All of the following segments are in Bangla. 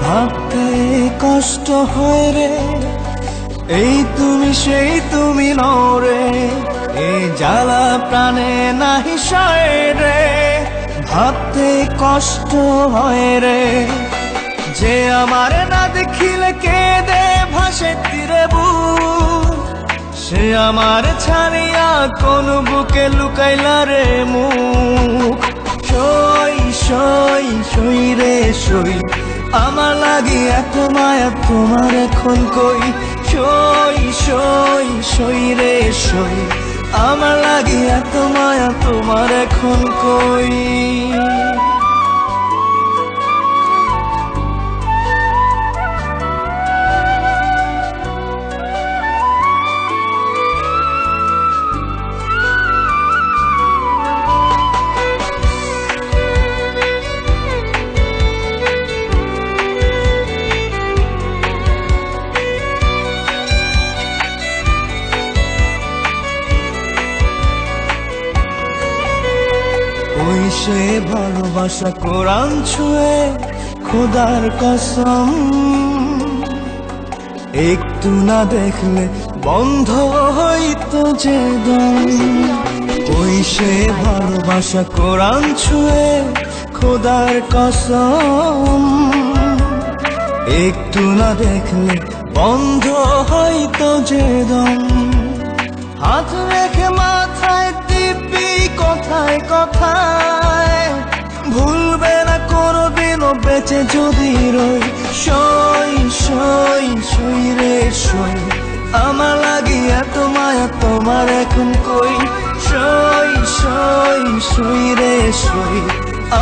ভাবতে কষ্ট হয় রে, এই তুমি সেই তুমি নও রে, এই জ্বালা প্রাণে নাহি সয় রে। ভাবতে কষ্ট হয় রে, যে আমার না দেখিলে কেঁদে ভাসে তীরে বুক, সে আমার ছাড়িয়া কোন বুকে লুকাইলা রে মুখ। সই সই সই রে সই, আমার লাগি এত মায়া তোমার এখন কই। সই সই সই রে সই, আমার লাগি এত মায়া তোমার এখন কই। ওই সে ভালোবাসা কোরআন ছুঁয়ে খোদার কসম, একটু না দেখলে বন্ধ হইতো যে দম। ওই সে ভালোবাসা কোরআন ছুঁয়ে খোদার কসম, একটু না দেখলে বন্ধ হইতো যে দম। হাত রেখে মাথায় টিপি কথায় কথায়, ভুলবে না কোনোদিনও বেঁচে যদি রই। সই সই সই রে সই, আমার লাগি এত মায়া তোমার এখন কই। সই সই সই রে সই,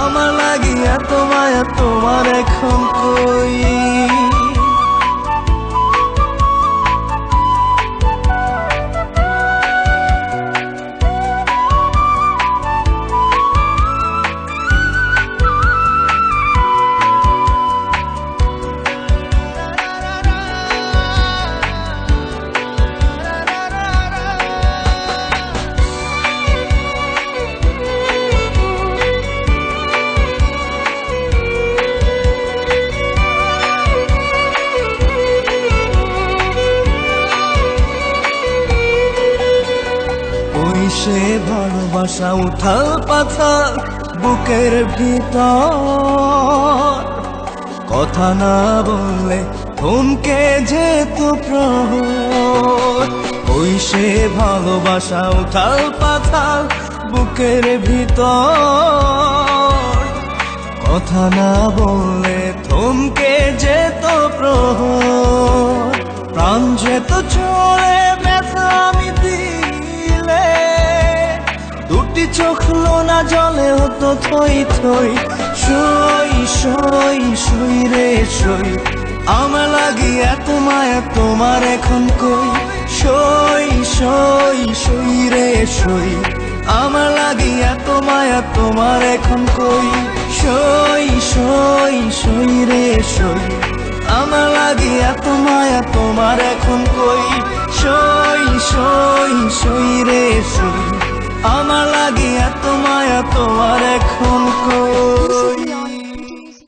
আমার লাগি এত মায়া তোমার এখন কই। সে ভালোবাসা উথাল পাথাল বুকের ভিতর, কথা না বললে থমকে যেত প্রহর। ওই সে ভালোবাসা উথাল পাথাল বুকের ভিতর, কথা না বললে থমকে যেত প্রহর। প্রাণ যেত চলে ব্যথা আমি দিলে, দুটি চোখ লোনা জলে হতো থই থই। সই সই সই রে সই, আমার লাগি এত মায়া তোমার এখন কই। সই সই সই রে সই, আমার লাগি এত মায়া তোমার এখন কই। সই সই সই রে সই, আমার লাগি এত মায়া তোমার এখন কই। সই সই সই রে সই, আমার লাগি এত মায়া তোমার এখন কই।